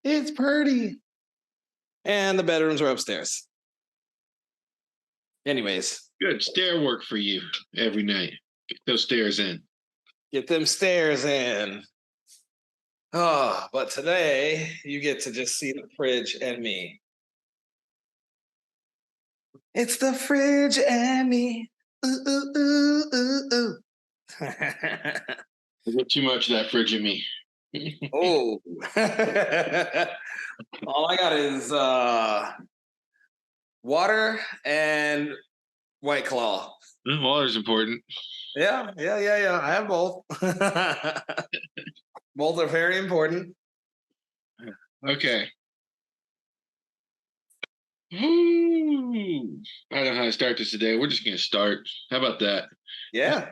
It's Purdy. And the bedrooms are upstairs. Anyways. Good stair work for you every night. Get those stairs in. Get them stairs in. Oh, but today you get to just see the fridge and me. It's the fridge and me. Ooh, ooh, ooh, ooh, ooh. I get too much of that fridge in me. Oh. All I got is water and White Claw. Water's important. Yeah. I have both. Both are very important. Okay. I don't know how to start this today. We're just going to start. How about that? Yeah.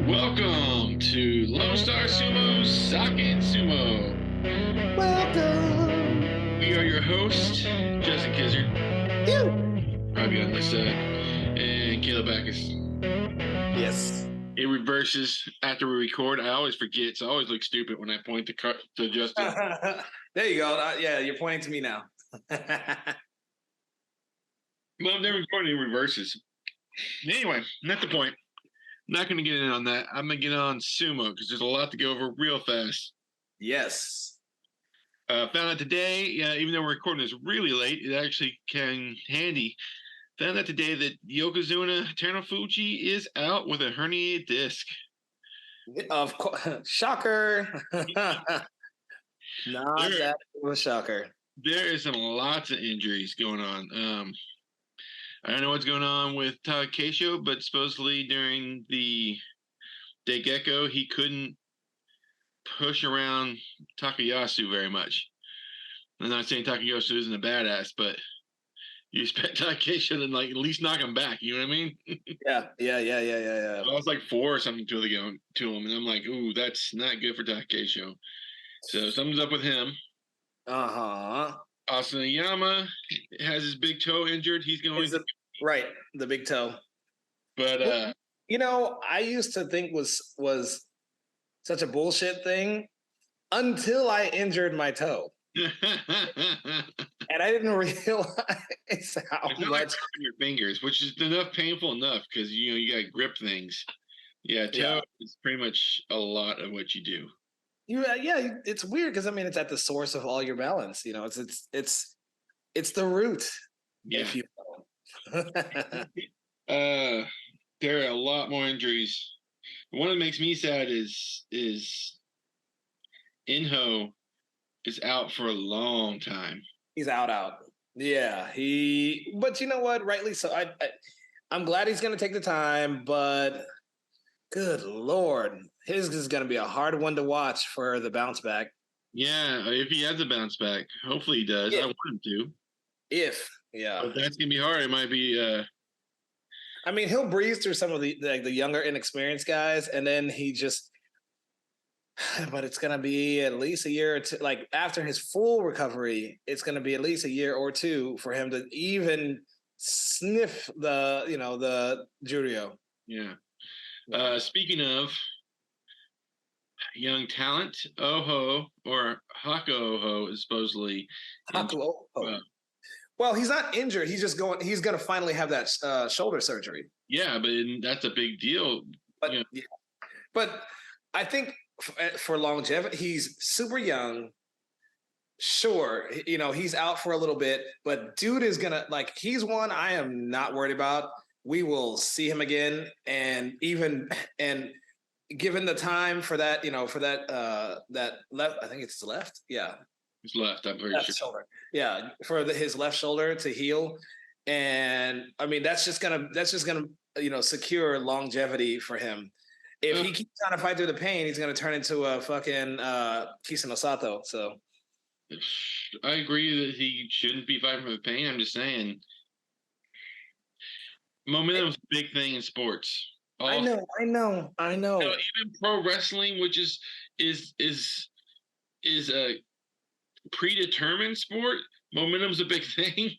Welcome to Lone Star Sumo's Sake&Sumo. Welcome. We are your hosts, Justin Kizzard. Probably on this side. And Caleb Backus. Yes. It reverses after we record. I always forget, so I always look stupid when I point to Justin. There you go. Yeah, you're pointing to me now. Well, I'm never recording. It reverses. Anyway, not the point. Not going to get in on that. I'm going to get on sumo because there's a lot to go over real fast. Yes. Found out today, even though we're recording this really late, it actually came handy. Found out today that Yokozuna Terunofuji is out with a herniated disc. Of course. Shocker. Not that of a shocker. There is some lots of injuries going on. I don't know what's going on with Takesho, but supposedly during the Daigekko, he couldn't push around Takayasu very much. I'm not saying Takayasu isn't a badass, but you expect Takesho to at least knock him back. You know what I mean? Yeah. I was like 4 or something to him, and I'm like, ooh, that's not good for Takesho. So something's up with him. Asanayama has his big toe injured. He's going right, the big toe. But I used to think was such a bullshit thing until I injured my toe. And I didn't realize how much your fingers, which is painful enough because you got to grip things. Yeah, toe is pretty much a lot of what you do. It's weird because it's at the source of all your balance. It's the root. Yeah. If you there are a lot more injuries. One that makes me sad is Inho is out for a long time. He's out. Yeah, but you know what? Rightly so. I'm glad he's going to take the time, but good Lord, his is going to be a hard one to watch for the bounce back. Yeah, if he has a bounce back, hopefully he does. I want him to. But that's gonna be hard. It might be. He'll breeze through some of the younger, inexperienced guys, and then he just. But it's gonna be at least a year or two. Like after his full recovery, it's gonna be at least a year or two for him to even sniff the Juryo. Yeah. Speaking of young talent, Oho or Haku Oho is supposedly. Haku Oho. Well, he's not injured. He's just going. He's going to finally have that shoulder surgery. Yeah, but that's a big deal. But I think for longevity, he's super young. Sure, he's out for a little bit, but dude is gonna he's one I am not worried about. We will see him again, and given the time for that, that left, I think it's his left. Yeah. His left, I'm pretty sure. Shoulder. Yeah, for his left shoulder to heal, and that's just gonna secure longevity for him. If he keeps trying to fight through the pain, he's gonna turn into a fucking Kisano Sato. So I agree that he shouldn't be fighting for the pain. I'm just saying, momentum's a big thing in sports. I know. Even pro wrestling, which is a predetermined sport, momentum's a big thing.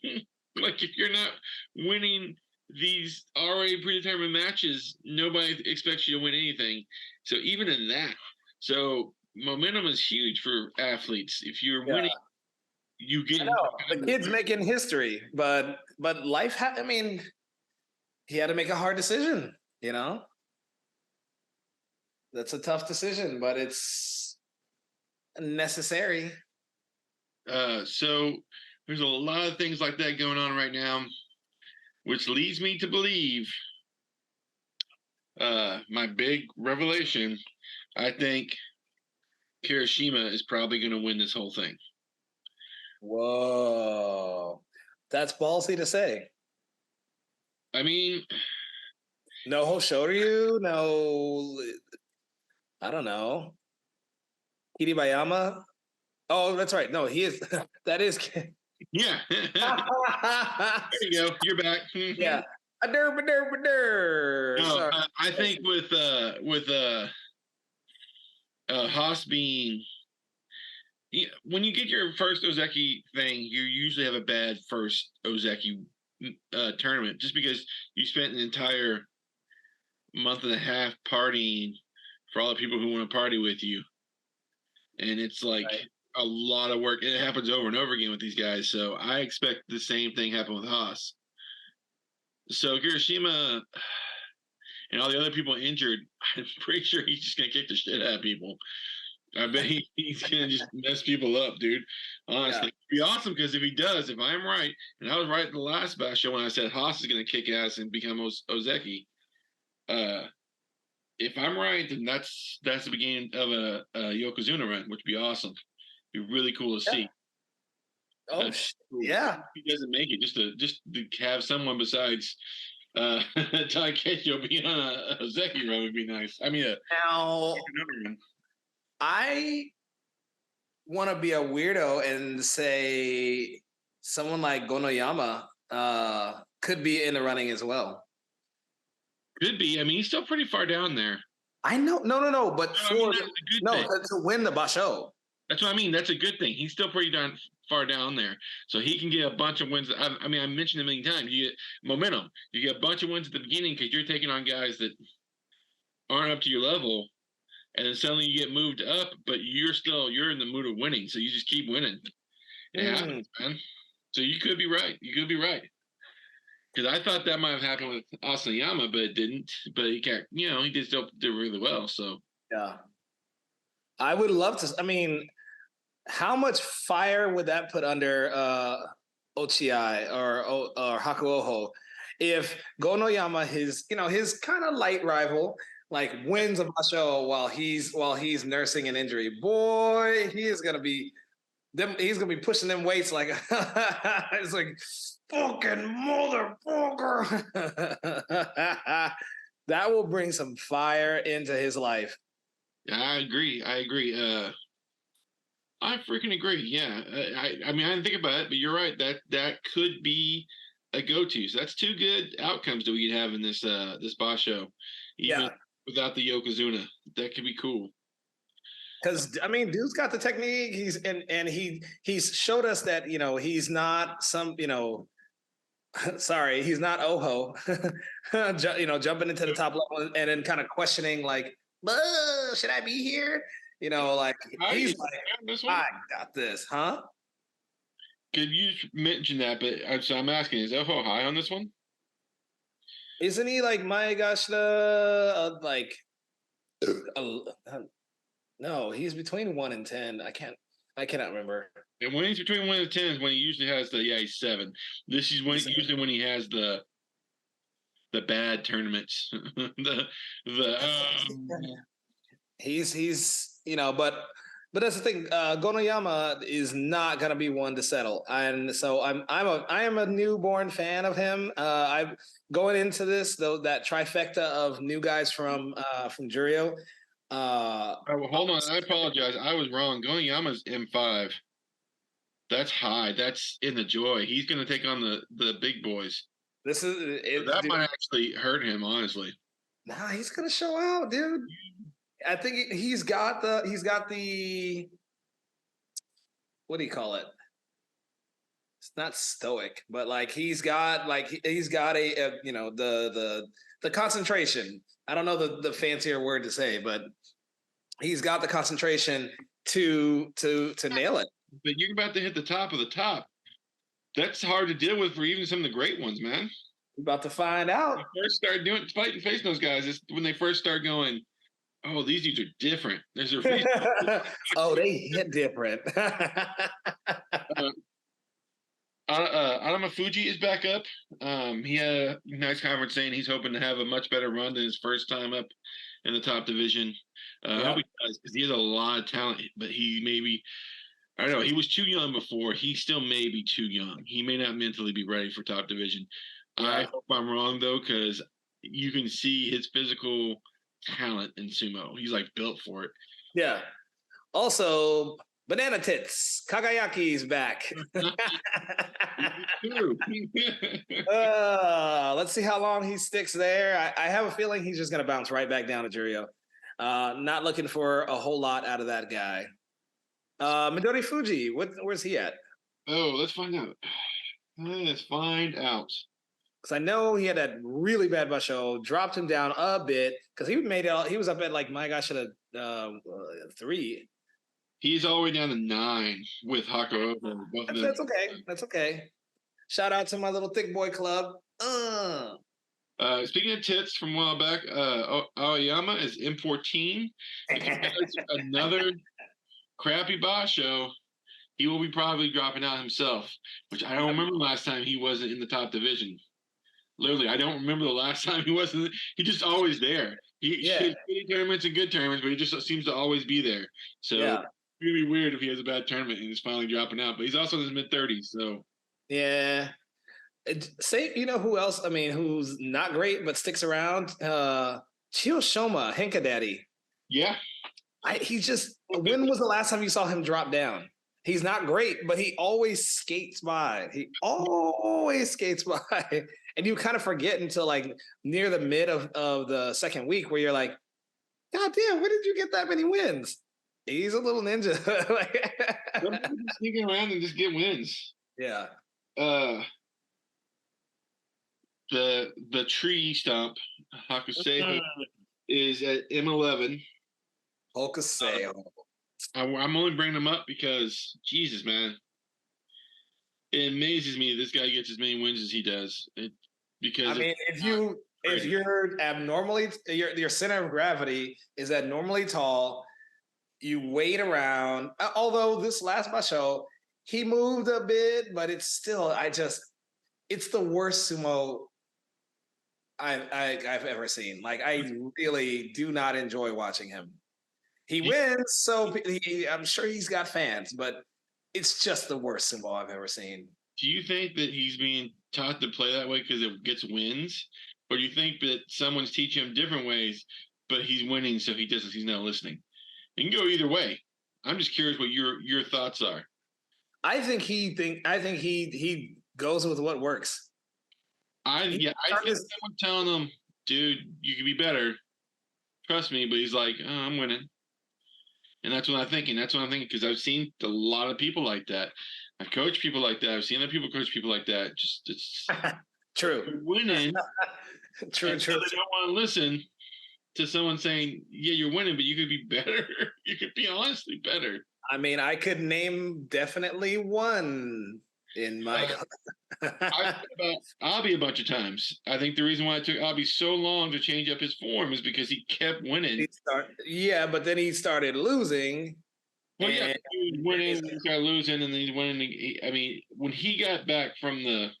Like if you're not winning these already predetermined matches, nobody expects you to win anything. So even in that, so momentum is huge for athletes. If you're Yeah. winning, you get I know the kid's making history, but life. I mean, he had to make a hard decision. You know, that's a tough decision, but it's necessary. So there's a lot of things like that going on right now, which leads me to believe my big revelation. I think Kirishima is probably going to win this whole thing. Whoa, that's ballsy to say. I mean, No Hoshoryu, no, I don't know. Kiribayama. Oh, that's right. No, he is. That is. yeah. There you go. You're back. Yeah. A der. No, Sorry. I think with Haas being when you get your first Ozeki thing, you usually have a bad first Ozeki tournament just because you spent an entire month and a half partying for all the people who want to party with you, and it's like Right. a lot of work. And it happens over and over again with these guys, so I expect the same thing happen with Haas. So Kirishima and all the other people injured, I'm pretty sure he's just gonna kick the shit out of people. I bet he's gonna just mess people up, dude. Honestly, it'd be awesome because if he does, if I'm right, and I was right in the last Basho when I said Haas is gonna kick ass and become Ozeki. If I'm right, then that's the beginning of a Yokozuna run, which would be awesome. Be really cool to see. Oh, yeah. If he doesn't make it, just to have someone besides Takecho be on a Ozeki run would be nice. I mean, Now, run. I want to be a weirdo and say someone like Gonoyama could be in the running as well. Could be. I mean, he's still pretty far down there. I know. No. But to win the Basho. That's what I mean. That's a good thing. He's still pretty far down there, so he can get a bunch of wins. I mean, I mentioned it a million times. You get momentum. You get a bunch of wins at the beginning because you're taking on guys that aren't up to your level, and then suddenly you get moved up, but you're in the mood of winning, so you just keep winning. It happens, man. So you could be right. You could be right. Because I thought that might have happened with Asayama, but it didn't. But he can't, he did still did really well. So yeah, I would love to. I mean, how much fire would that put under Ochiai or Hakuoho if Gonoyama, his kind of light rival, like wins a Basho while he's nursing an injury? Boy, he's gonna be pushing them weights like it's like fucking motherfucker. That will bring some fire into his life. yeah, I agree. I freaking agree. Yeah, I mean, I didn't think about it, but you're right. That could be a go-to. So that's two good outcomes that we could have in this Basho, even without the Yokozuna. That could be cool. Because I mean, dude's got the technique. He's showed us that he's not some sorry, he's not Oho. Jumping into the top level and then kind of questioning like, should I be here? Like he's like, I got this, huh? Could you mention that? But I'm asking, is Oho high on this one? Isn't he like my gosh, no, he's between 1 and 10. I cannot remember. And when he's between 1 and 10 is when he usually has he's 7. This is usually when he has the bad tournaments. He's but that's the thing. Gonoyama is not gonna be one to settle, and so I am a newborn fan of him. I'm going into this though that trifecta of new guys from Jurio. Hold on, I apologize. I was wrong. Gonoyama's M5. That's high. That's in the joy. He's going to take on the big boys. This is it, that might actually hurt him, honestly. Nah, he's going to show out, dude. I think he's got the what do you call it? it's not stoic, but like he's got a you know the concentration. I don't know the fancier word to say, but he's got the concentration to nail it. But you're about to hit the top of the top. That's hard to deal with for even some of the great ones, man. We're about to find out. When you first start doing fighting facing those guys, it's when they first start going, oh, these dudes are different. There's a reason. Oh, they hit different. Adama Fuji is back up. He had a nice conference saying he's hoping to have a much better run than his first time up in the top division. I hope he does because he has a lot of talent, but he maybe, I don't know, he was too young before. He still may be too young. He may not mentally be ready for top division. Yeah. I hope I'm wrong, though, because you can see his physical talent in sumo. He's like built for it. Yeah. Also, Banana Tits, Kagayaki's back. Let's see how long he sticks there. I have a feeling he's just going to bounce right back down to Juryo. Not looking for a whole lot out of that guy. Midori Fuji, where's he at? Oh, let's find out. Let's find out. Because I know he had that really bad Basho, dropped him down a bit because he made it. He was up at like my gosh, at a 3. He's all the way down to 9 with Hako. That's okay. That's okay. Shout out to my little thick boy club. Speaking of tits from a while back, Aoyama is M14. If he has another crappy Basho, he will be probably dropping out himself, which I don't remember the last time he wasn't in the top division. Literally, I don't remember the last time he wasn't. He just always there. He should be tournaments and good tournaments, but he just seems to always be there. So it's really weird if he has a bad tournament and he's finally dropping out. But he's also in his mid-30s, so yeah. Say, you know who else? I mean, who's not great but sticks around? Chio Shoma, Henka Daddy. Yeah. He's just. When was the last time you saw him drop down? He's not great, but he always skates by. He always skates by. And you kind of forget until like near the mid of the second week where you're like, God damn, where did you get that many wins? He's a little ninja. Sneaking around and just get wins. Yeah. The tree stump, Hakusei, is at M11. Hokusei. I'm only bringing him up because, Jesus, man, it amazes me this guy gets as many wins as he does. Because I mean, if you're abnormally, your center of gravity is abnormally tall, you wait around. Although this last Basho, he moved a bit, but it's still, it's the worst sumo I've ever seen. Like, I really do not enjoy watching him. He wins, so I'm sure he's got fans, but it's just the worst sumo I've ever seen. Do you think that he's being taught to play that way because it gets wins? Or do you think that someone's teaching him different ways, but he's winning, so he's not listening? It can go either way. I'm just curious what your thoughts are. I think he goes with what works. I think someone telling him, dude, you can be better. Trust me, but he's like, oh, I'm winning. And that's what I'm thinking. Because I've seen a lot of people like that. I've coached people like that. I've seen other people coach people like that. Just it's true. You're winning. True. They don't want to listen to someone saying, "Yeah, you're winning, but you could be better. You could be honestly better." I mean, I could name definitely one in my. I've thought about Abi a bunch of times. I think the reason why it took Abi so long to change up his form is because he kept winning. But then he started losing. Well, yeah, he was winning, he started losing, and then he's winning. I mean, when he got back from the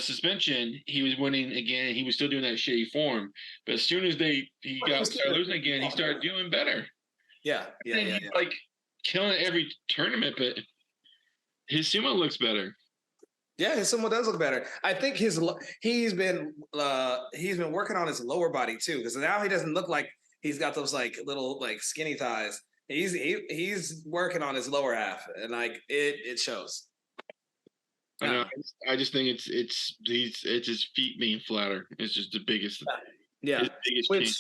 suspension, he was winning again. He was still doing that shitty form, but as soon as he started losing again, he started doing better. Yeah. He's like killing every tournament, but his sumo looks better. Yeah, his sumo does look better. I think he's been working on his lower body too, because now he doesn't look like he's got those like little like skinny thighs. He's working on his lower half, and like it shows. I know. I just think it's his feet being flatter. It's just the biggest. Yeah. His biggest change.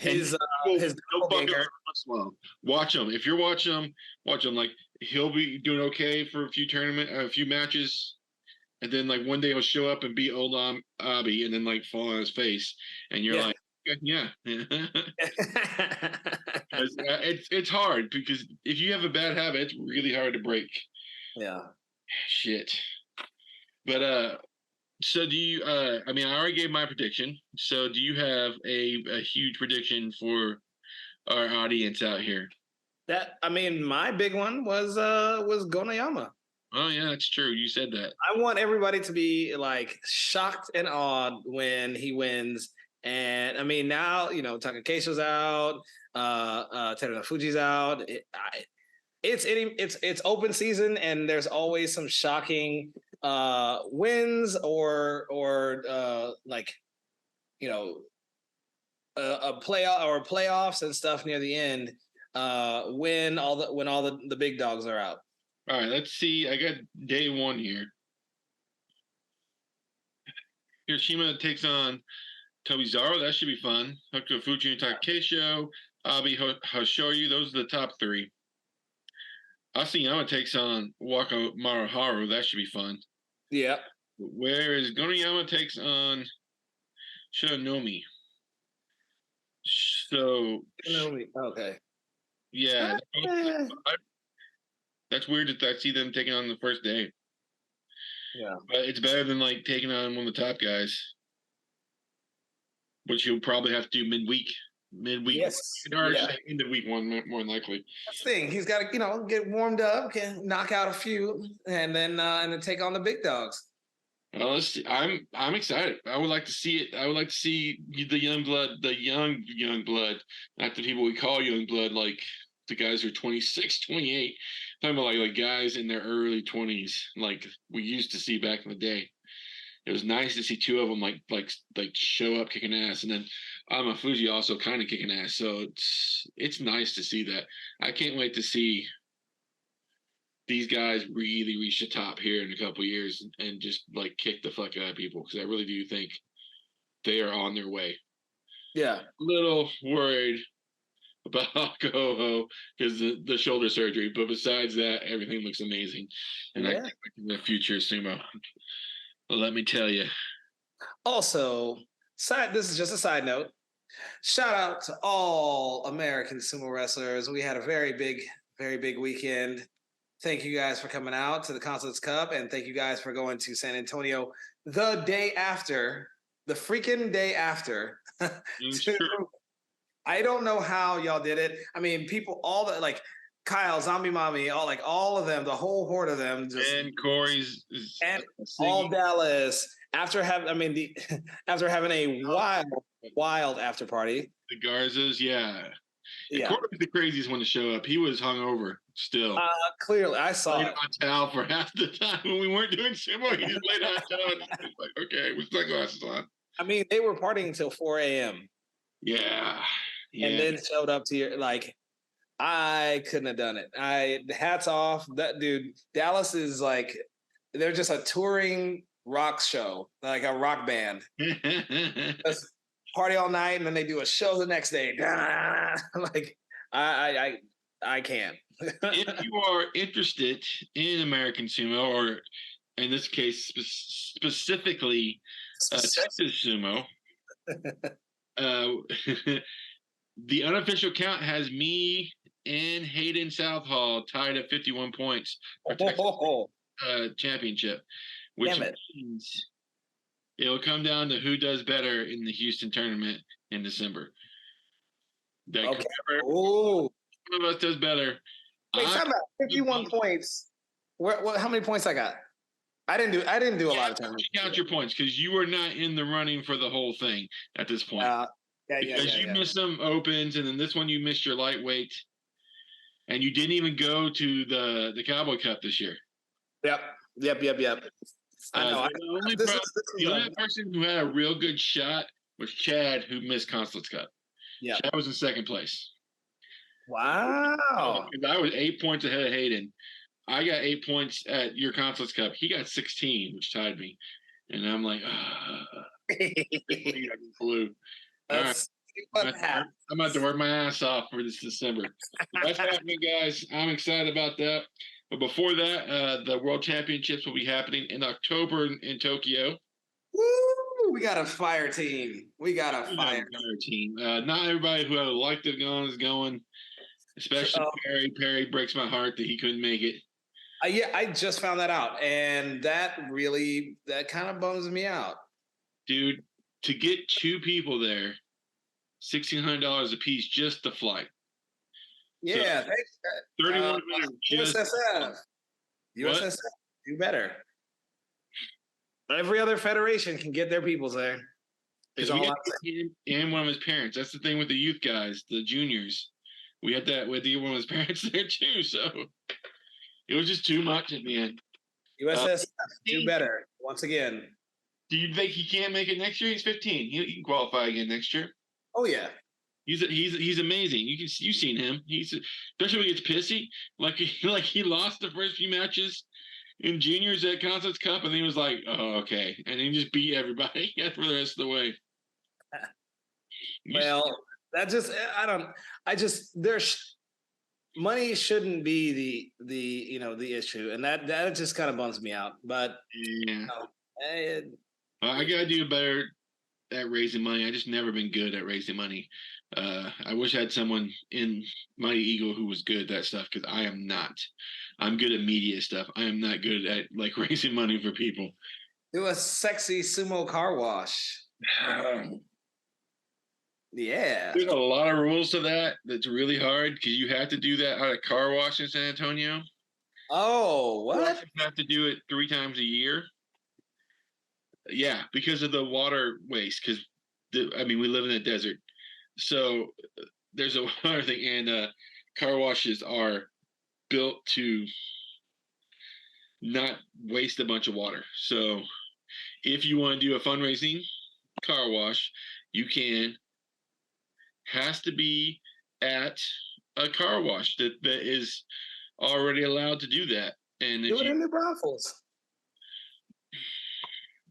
his he'll fuck up doppelganger. once in a while. Watch him. If you're watching him, watch him. Like he'll be doing okay for a few matches, and then like one day he'll show up and beat old Abi, and then like fall on his face, and you're Yeah. like, yeah. It's hard because if you have a bad habit, it's really hard to break. Yeah. Shit. But so do you? I mean, I already gave my prediction. So do you have a huge prediction for our audience out here? My big one was Gonayama. Oh yeah, that's true. You said that. I want everybody to be like shocked and awed when he wins. And I mean, now Takakeisho's out, Teruno Fuji's out. It's open season, and there's always some shocking wins or like a playoff or playoffs and stuff near the end. When all the big dogs are out. All right, let's see. I got day one here. Hiroshima takes on Tobizaro. That should be fun. Hokuto Fuji and Takakeisho. Abi Hoshoyu. Those are the top three. Asayama takes on Wako Maruharu. That should be fun. Yeah. Whereas Gonayama takes on Shinomi. So okay. Yeah. That's weird that I see them taking on the first day. Yeah. But it's better than like taking on one of the top guys. Which you'll probably have to do midweek. Yes. Or end of week one, more than likely. That's the thing. He's got to, get warmed up, can knock out a few, and then take on the big dogs. Well, I'm excited. I would like to see it. I would like to see the young blood, not the people we call young blood, like the guys who are 26, 28. I'm talking about like guys in their early 20s, like we used to see back in the day. It was nice to see two of them like show up kicking ass, and then Fuji also kind of kicking ass. So it's nice to see that. I can't wait to see these guys really reach the top here in a couple years and just like kick the fuck out of people, because I really do think they are on their way. Yeah. A little worried about Koho because the shoulder surgery, but besides that, everything looks amazing. And I think the future is sumo. Let me tell you. Also, this is just a side note. Shout out to all American sumo wrestlers. We had a very big weekend. Thank you guys for coming out to the Consulates Cup, and thank you guys for going to San Antonio the freaking day after. I don't know how y'all did it. I mean, people, all the like Kyle, Zombie Mommy, all of them, the whole horde of them, and Corey's and all Dallas after having a wild after party. The Garzas, yeah. Corey was the craziest one to show up. He was hungover still. Clearly, I saw it on towel for half the time when we weren't doing sumo. He just laid on towel. Like, okay, with sunglasses on. I mean, they were partying until 4 a.m. Yeah. And then showed up to your I couldn't have done it. Hats off. That dude, Dallas is like, they're just a touring rock show, like a rock band. Just party all night, and then they do a show the next day. Like, I can't. If you are interested in American sumo, or in this case specifically Texas Sumo, the unofficial count has me and Hayden Southall tied at 51 points for Texas championship, which means it'll come down to who does better in the Houston tournament in December. Okay. One of us does better. Wait, talk about 51 points. How many points I got? I didn't do a lot of time. Count your points, because you were not in the running for the whole thing at this point. Because you missed some opens, and then this one you missed your lightweight, and you didn't even go to the Cowboy Cup this year. Yep. I know. The only person who had a real good shot was Chad, who missed Consulates Cup. Yeah, Chad was in second place. Wow. I was 8 points ahead of Hayden. I got 8 points at your Consulates Cup. He got 16, which tied me. And I'm like, flew. All right. I'm about to work my ass off for this December. That's happening, guys. I'm excited about that. But before that, the World Championships will be happening in October in Tokyo. Woo! We got a fire team. We got a fire team. Not everybody who I would like to have gone is going, especially Perry. Perry breaks my heart that he couldn't make it. Yeah, I just found that out, and that kind of bums me out, dude. To get two people there, $1,600 a piece just to fly. Yeah, so, 31 USSF. USSF, do better. Every other federation can get their peoples there. We got him and one of his parents. That's the thing with the youth guys, the juniors. We had that with one of his parents there too. So it was just too much at the end. USSF, do better once again. Do you think he can't make it next year? He's 15. He can qualify again next year. Oh yeah. He's amazing. You've seen him. Especially when he gets pissy. Like he lost the first few matches in juniors at Concepts Cup, and he was like, "Oh, okay," and he just beat everybody for the rest of the way. Well, money shouldn't be the issue, and that just kind of bums me out. But yeah, I gotta do better at raising money. I just never been good at raising money. I wish I had someone in Mighty Eagle who was good at that stuff, because I am not. I'm good at media stuff. I am not good at raising money for people. Do a sexy sumo car wash. Yeah. There's a lot of rules to that. That's really hard, because you have to do that at a car wash in San Antonio. Oh, what? You have to do it 3 times a year. Yeah, because of the water waste. Because we live in a desert, so there's a water thing, and car washes are built to not waste a bunch of water. So if you want to do a fundraising car wash, you can. Has to be at a car wash that is already allowed to do that. And do it in the brothels.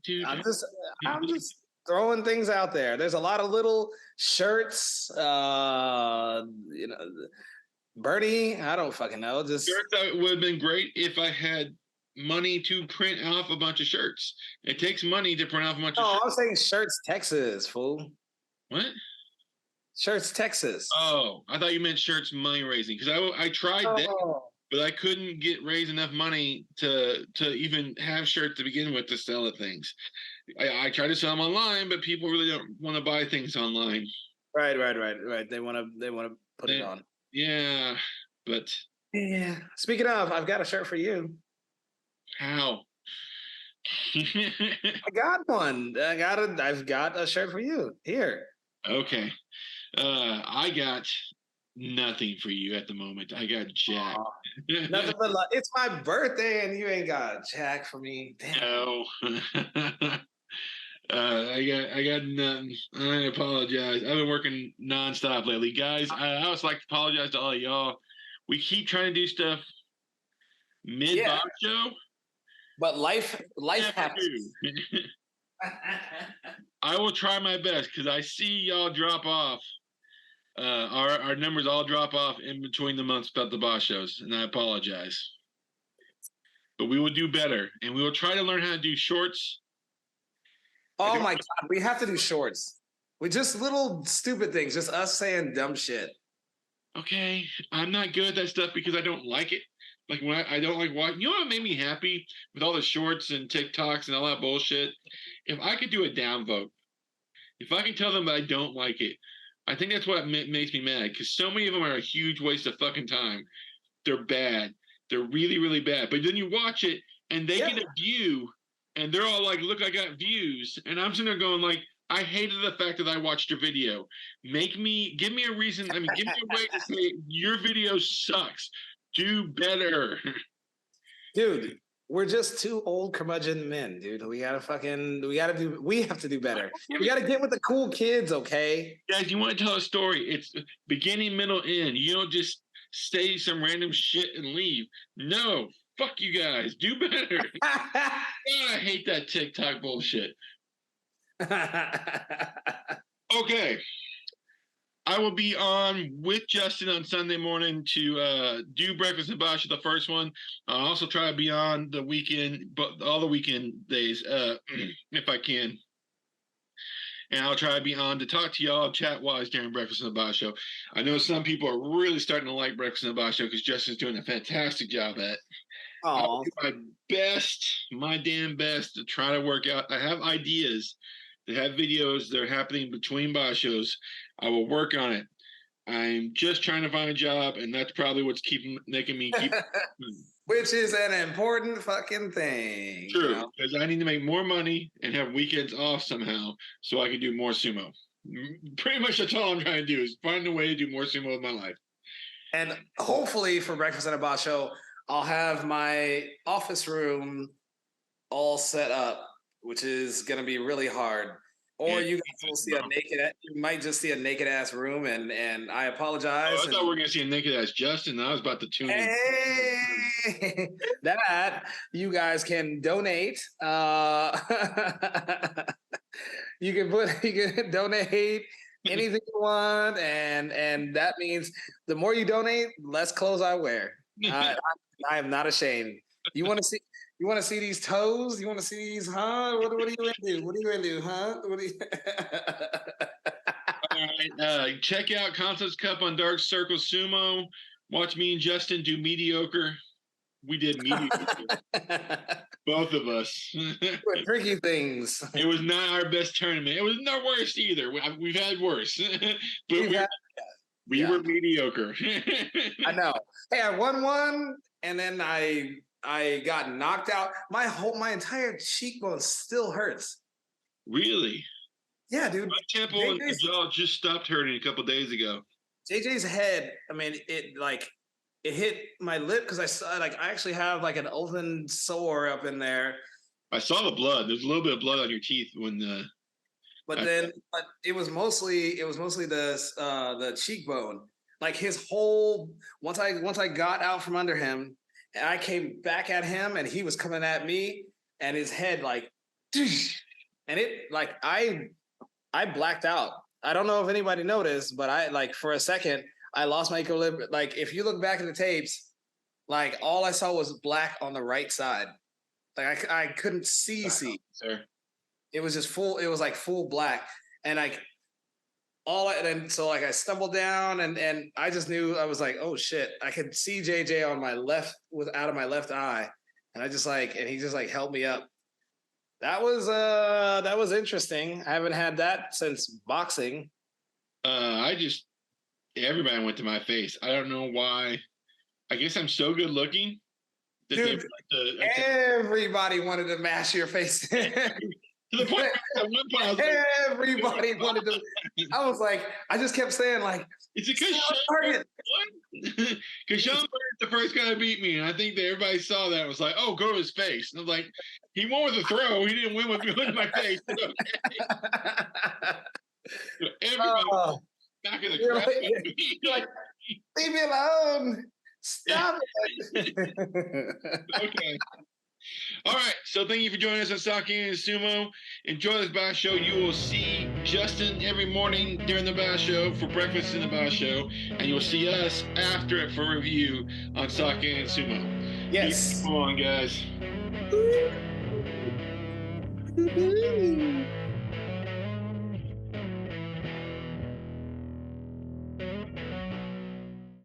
Dude, I'm just throwing things out there. There's a lot of little shirts, Bernie, I don't fucking know. Just shirts that would have been great if I had money to print off a bunch of shirts. It takes money to print off a bunch of shirts. I'm saying Shirts Texas, fool. What? Shirts Texas. Oh, I thought you meant Shirts money raising, because I tried that, but I couldn't raise enough money to even have shirts to begin with to sell at things. I try to sell them online, but people really don't want to buy things online. Right. They want to put it on. Yeah, but yeah. Speaking of, I've got a shirt for you. How? I got one. I've got a shirt for you here. Okay. I got nothing for you at the moment. I got Jack. Nothing but luck. It's my birthday and you ain't got Jack for me. Damn. No. I got nothing. I apologize. I've been working nonstop lately, guys. I also like to apologize to all of y'all. We keep trying to do stuff mid-Basho, but life happens. I will try my best, because I see y'all drop off. Our numbers all drop off in between the months about the Bashos, and I apologize. But we will do better, and we will try to learn how to do shorts. Oh my God, we have to do shorts. With just little stupid things, just us saying dumb shit. Okay, I'm not good at that stuff because I don't like it. Like when I don't like watching. You know what made me happy with all the shorts and TikToks and all that bullshit? If I could do a downvote, if I can tell them that I don't like it, I think that's what makes me mad, because so many of them are a huge waste of fucking time. They're bad. They're really, really bad. But then you watch it and they get a view and they're all like, look, I got views. And I'm sitting there going like, I hated the fact that I watched your video. Give me a reason. Give me a way to say your video sucks. Do better. Dude, we're just 2 old curmudgeon men, dude. We have to do better. We gotta get with the cool kids, okay? Guys, you want to tell a story? It's beginning, middle, end. You don't just say some random shit and leave. No, fuck you guys. Do better. God, I hate that TikTok bullshit. Okay. I will be on with Justin on Sunday morning to do Breakfast and Basho, the first one. I'll also try to be on the weekend, but all the weekend days, if I can. And I'll try to be on to talk to y'all chat-wise during Breakfast and Basho. I know some people are really starting to like Breakfast and Basho because Justin's doing a fantastic job at it. I'll do my best, my damn best to try to work out. I have ideas to have videos that are happening between Bashos. I will work on it. I'm just trying to find a job, and that's probably what's making me keep. Which is an important fucking thing. True, because I need to make more money and have weekends off somehow so I can do more sumo. Pretty much that's all I'm trying to do is find a way to do more sumo with my life. And hopefully for Breakfast and a Basho, I'll have my office room all set up, which is going to be really hard. Or you guys will see you might just see a naked ass room, and I apologize. Oh, I thought we were going to see a naked ass Justin. I was about to tune in. That you guys can donate. You can donate anything you want, and that means the more you donate, less clothes I wear. I am not ashamed. You want to see? You want to see these toes? You want to see these, huh? What are you going to do? What are you going to do, huh? What are you... All right. Check out Concepts Cup on Dark Circle Sumo. Watch me and Justin do mediocre. We did mediocre. Both of us. Tricky things. It was not our best tournament. It was not worst either. We've had worse. But we were mediocre. I know. Hey, I won one, and then I got knocked out. My entire cheekbone still hurts. Really? Yeah, dude. My temple and the jaw just stopped hurting a couple days ago. JJ's head, I mean, it hit my lip because I actually have like an open sore up in there. I saw the blood. There's a little bit of blood on your teeth when but it was mostly the cheekbone. Like his whole once I got out from under him, and I came back at him, and he was coming at me, and his head like, and it like I blacked out. I don't know if anybody noticed, but I like for a second I lost my equilibrium. Like if you look back at the tapes, like all I saw was black on the right side. Like I couldn't see. Sir. It was just full. It was like full black, and so I stumbled down, and I just knew. I was like, oh shit, I could see JJ on my left out of my left eye, and he just helped me up. That was interesting. I haven't had that since boxing. Everybody went to my face. I don't know why. I guess I'm so good looking. Dude, everybody wanted to mash your face. To the point at one point I was everybody wanted to. I was like, I just kept saying like, is it because Sean won? Because Sean Burns the first guy to beat me, and I think that everybody saw that and was like, oh, go to his face. And I was like, he won with a throw. He didn't win with going to my face. Okay. Everybody back in the crowd. You're like, leave me alone. Stop it. Okay. All right, so thank you for joining us on Sake&Sumo. Enjoy this Basho. You will see Justin every morning during the Basho for breakfast in the Basho, and you'll see us after it for review on Sake&Sumo. Yes. Come on, guys.